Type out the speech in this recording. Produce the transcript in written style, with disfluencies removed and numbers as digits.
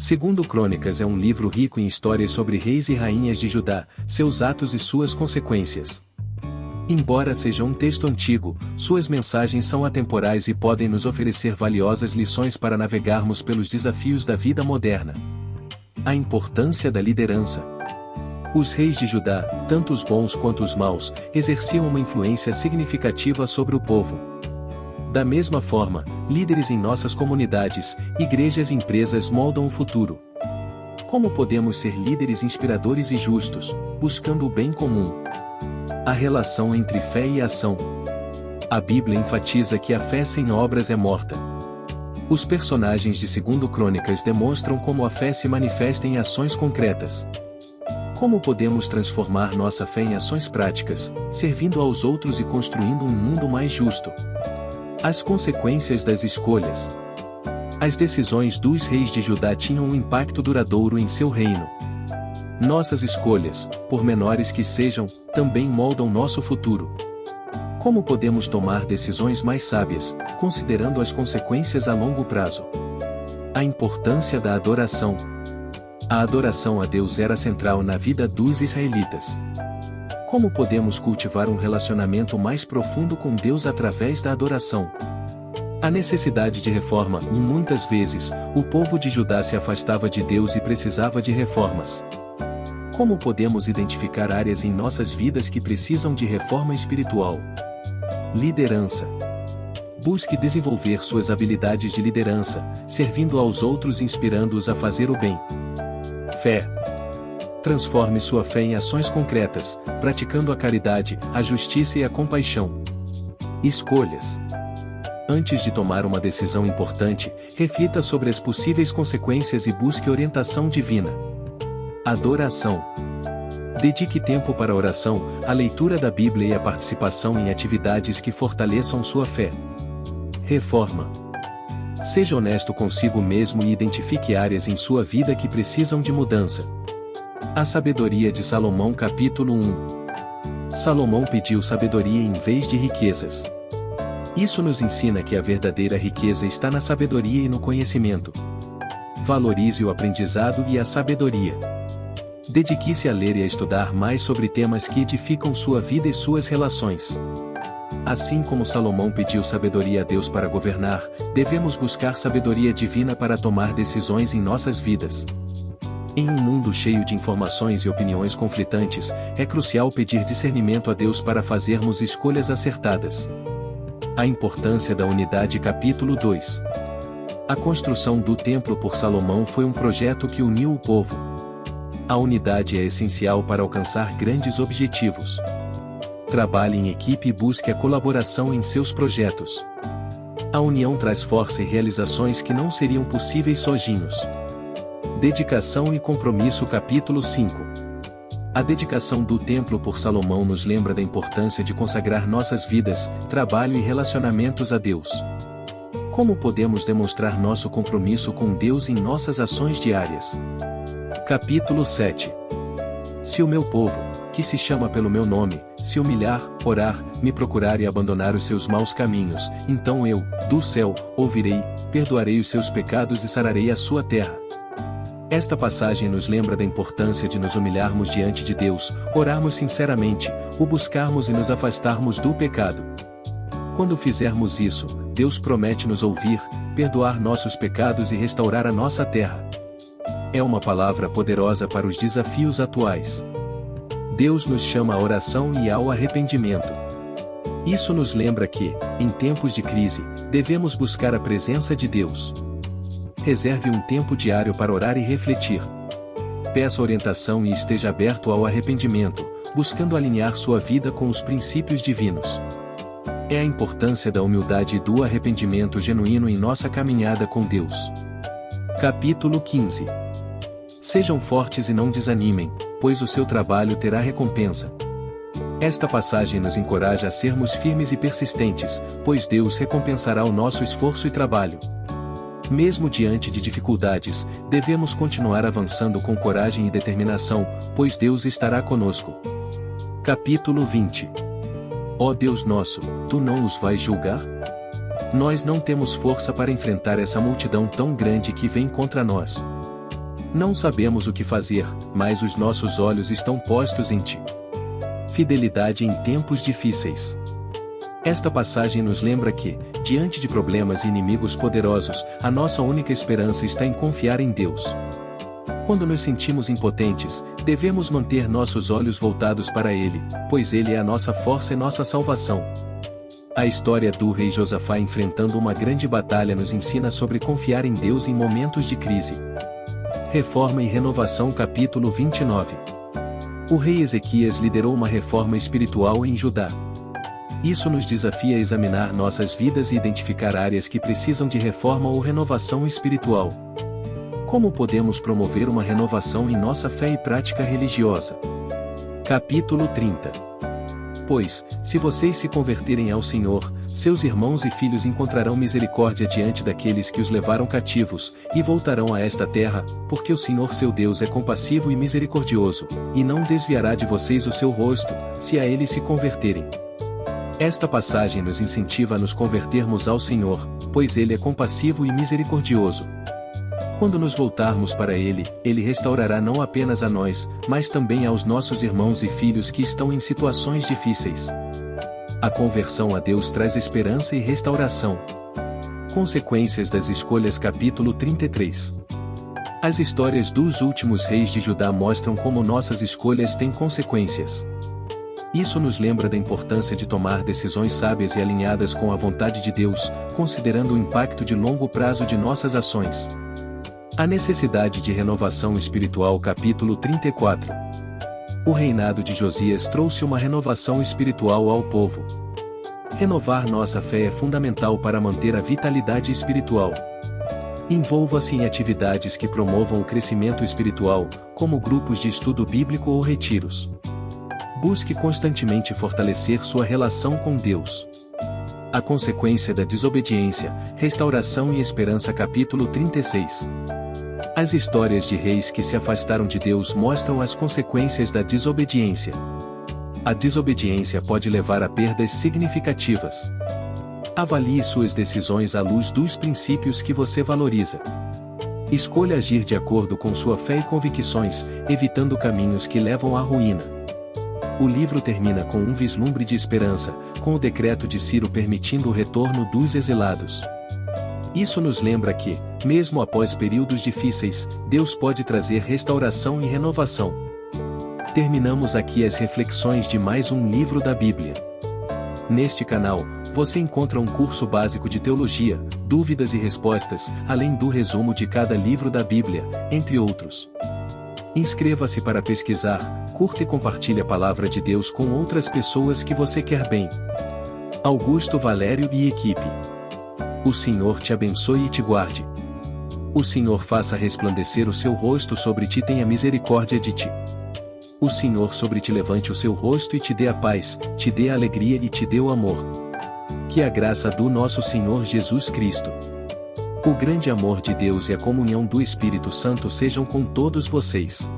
Segundo Crônicas é um livro rico em histórias sobre reis e rainhas de Judá, seus atos e suas consequências. Embora seja um texto antigo, suas mensagens são atemporais e podem nos oferecer valiosas lições para navegarmos pelos desafios da vida moderna. A importância da liderança. Os reis de Judá, tanto os bons quanto os maus, exerciam uma influência significativa sobre o povo. Da mesma forma, líderes em nossas comunidades, igrejas e empresas moldam o futuro. Como podemos ser líderes inspiradores e justos, buscando o bem comum? A relação entre fé e ação. A Bíblia enfatiza que a fé sem obras é morta. Os personagens de 2 Crônicas demonstram como a fé se manifesta em ações concretas. Como podemos transformar nossa fé em ações práticas, servindo aos outros e construindo um mundo mais justo? As consequências das escolhas. As decisões dos reis de Judá tinham um impacto duradouro em seu reino. Nossas escolhas, por menores que sejam, também moldam nosso futuro. Como podemos tomar decisões mais sábias, considerando as consequências a longo prazo? A importância da adoração. A adoração a Deus era central na vida dos israelitas. Como podemos cultivar um relacionamento mais profundo com Deus através da adoração? A necessidade de reforma. Muitas vezes, o povo de Judá se afastava de Deus e precisava de reformas. Como podemos identificar áreas em nossas vidas que precisam de reforma espiritual? Liderança. Busque desenvolver suas habilidades de liderança, servindo aos outros e inspirando-os a fazer o bem. Fé. Transforme sua fé em ações concretas, praticando a caridade, a justiça e a compaixão. Escolhas. Antes de tomar uma decisão importante, reflita sobre as possíveis consequências e busque orientação divina. Adoração. Dedique tempo para a oração, a leitura da Bíblia e a participação em atividades que fortaleçam sua fé. Reforma. Seja honesto consigo mesmo e identifique áreas em sua vida que precisam de mudança. A sabedoria de Salomão capítulo 1. Salomão pediu sabedoria em vez de riquezas. Isso nos ensina que a verdadeira riqueza está na sabedoria e no conhecimento. Valorize o aprendizado e a sabedoria. Dedique-se a ler e a estudar mais sobre temas que edificam sua vida e suas relações. Assim como Salomão pediu sabedoria a Deus para governar, devemos buscar sabedoria divina para tomar decisões em nossas vidas. Em um mundo cheio de informações e opiniões conflitantes, é crucial pedir discernimento a Deus para fazermos escolhas acertadas. A importância da unidade capítulo 2. A construção do templo por Salomão foi um projeto que uniu o povo. A unidade é essencial para alcançar grandes objetivos. Trabalhe em equipe e busque a colaboração em seus projetos. A união traz força e realizações que não seriam possíveis sozinhos. Dedicação e compromisso capítulo 5. A dedicação do templo por Salomão nos lembra da importância de consagrar nossas vidas, trabalho e relacionamentos a Deus. Como podemos demonstrar nosso compromisso com Deus em nossas ações diárias? Capítulo 7. Se o meu povo, que se chama pelo meu nome, se humilhar, orar, me procurar e abandonar os seus maus caminhos, então eu, do céu, ouvirei, perdoarei os seus pecados e sararei a sua terra. Esta passagem nos lembra da importância de nos humilharmos diante de Deus, orarmos sinceramente, o buscarmos e nos afastarmos do pecado. Quando fizermos isso, Deus promete nos ouvir, perdoar nossos pecados e restaurar a nossa terra. É uma palavra poderosa para os desafios atuais. Deus nos chama à oração e ao arrependimento. Isso nos lembra que, em tempos de crise, devemos buscar a presença de Deus. Reserve um tempo diário para orar e refletir. Peça orientação e esteja aberto ao arrependimento, buscando alinhar sua vida com os princípios divinos. É a importância da humildade e do arrependimento genuíno em nossa caminhada com Deus. Capítulo 15. Sejam fortes e não desanimem, pois o seu trabalho terá recompensa. Esta passagem nos encoraja a sermos firmes e persistentes, pois Deus recompensará o nosso esforço e trabalho. Mesmo diante de dificuldades, devemos continuar avançando com coragem e determinação, pois Deus estará conosco. Capítulo 20. Ó Deus nosso, Tu não os vais julgar? Nós não temos força para enfrentar essa multidão tão grande que vem contra nós. Não sabemos o que fazer, mas os nossos olhos estão postos em Ti. Fidelidade em tempos difíceis. Esta passagem nos lembra que, diante de problemas e inimigos poderosos, a nossa única esperança está em confiar em Deus. Quando nos sentimos impotentes, devemos manter nossos olhos voltados para Ele, pois Ele é a nossa força e nossa salvação. A história do rei Josafá enfrentando uma grande batalha nos ensina sobre confiar em Deus em momentos de crise. Reforma e Renovação capítulo 29. O rei Ezequias liderou uma reforma espiritual em Judá. Isso nos desafia a examinar nossas vidas e identificar áreas que precisam de reforma ou renovação espiritual. Como podemos promover uma renovação em nossa fé e prática religiosa? Capítulo 30. Pois, se vocês se converterem ao Senhor, seus irmãos e filhos encontrarão misericórdia diante daqueles que os levaram cativos, e voltarão a esta terra, porque o Senhor seu Deus é compassivo e misericordioso, e não desviará de vocês o seu rosto, se a ele se converterem. Esta passagem nos incentiva a nos convertermos ao Senhor, pois Ele é compassivo e misericordioso. Quando nos voltarmos para Ele, Ele restaurará não apenas a nós, mas também aos nossos irmãos e filhos que estão em situações difíceis. A conversão a Deus traz esperança e restauração. Consequências das escolhas capítulo 33. As histórias dos últimos reis de Judá mostram como nossas escolhas têm consequências. Isso nos lembra da importância de tomar decisões sábias e alinhadas com a vontade de Deus, considerando o impacto de longo prazo de nossas ações. A necessidade de renovação espiritual capítulo 34. O reinado de Josias trouxe uma renovação espiritual ao povo. Renovar nossa fé é fundamental para manter a vitalidade espiritual. Envolva-se em atividades que promovam o crescimento espiritual, como grupos de estudo bíblico ou retiros. Busque constantemente fortalecer sua relação com Deus. A consequência da desobediência, restauração e esperança capítulo 36. As histórias de reis que se afastaram de Deus mostram as consequências da desobediência. A desobediência pode levar a perdas significativas. Avalie suas decisões à luz dos princípios que você valoriza. Escolha agir de acordo com sua fé e convicções, evitando caminhos que levam à ruína. O livro termina com um vislumbre de esperança, com o decreto de Ciro permitindo o retorno dos exilados. Isso nos lembra que, mesmo após períodos difíceis, Deus pode trazer restauração e renovação. Terminamos aqui as reflexões de mais um livro da Bíblia. Neste canal, você encontra um curso básico de teologia, dúvidas e respostas, além do resumo de cada livro da Bíblia, entre outros. Inscreva-se para pesquisar, curta e compartilhe a palavra de Deus com outras pessoas que você quer bem. Augusto Valério e equipe. O Senhor te abençoe e te guarde. O Senhor faça resplandecer o seu rosto sobre ti e tenha misericórdia de ti. O Senhor sobre ti levante o seu rosto e te dê a paz, te dê a alegria e te dê o amor. Que a graça do nosso Senhor Jesus Cristo, o grande amor de Deus e a comunhão do Espírito Santo sejam com todos vocês.